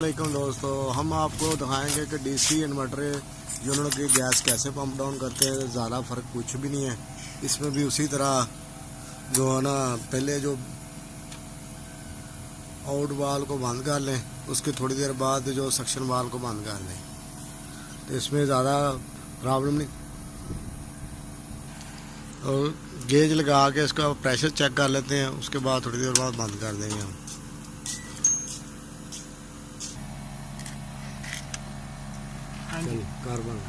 वालेकुम दोस्तों, हम आपको दिखाएंगे कि डीसी इन्वर्टर यूनिट की गैस कैसे पंप डाउन करते हैं। ज़्यादा फ़र्क कुछ भी नहीं है। इसमें भी उसी तरह जो है ना, पहले जो आउट वाल को बंद कर लें, उसके थोड़ी देर बाद जो सक्शन वाल को बंद कर लें, तो इसमें ज़्यादा प्रॉब्लम नहीं। और गेज लगा के इसका प्रेशर चेक कर लेते हैं, उसके बाद थोड़ी देर बाद बंद कर देंगे हम। कार्बन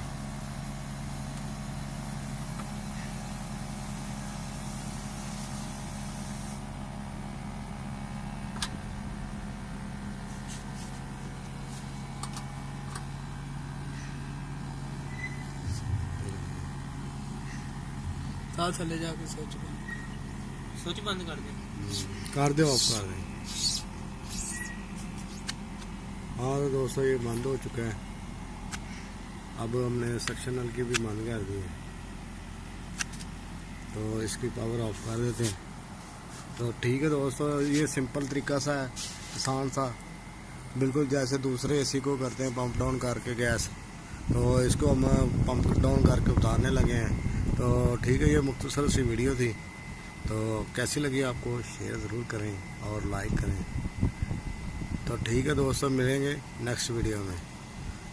थले जाके स्विच बंद कर दे। कर दो, ऑफ कर दें। हाँ तो दोस्तों, ये बंद हो चुका है। अब हमने सक्शन नल की भी बंद कर दी है, तो इसकी पावर ऑफ कर देते हैं। तो ठीक है दोस्तों, ये सिंपल तरीका सा है, आसान सा, बिल्कुल जैसे दूसरे एसी को करते हैं पंप डाउन करके गैस, तो इसको हम पंप डाउन करके उतारने लगे हैं। तो ठीक है, ये मुख्तसर सी वीडियो थी। तो कैसी लगी आपको, शेयर ज़रूर करें और लाइक करें। तो ठीक है दोस्तों, मिलेंगे नेक्स्ट वीडियो में।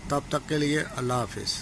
तब तक के लिए अल्लाह हाफिज़।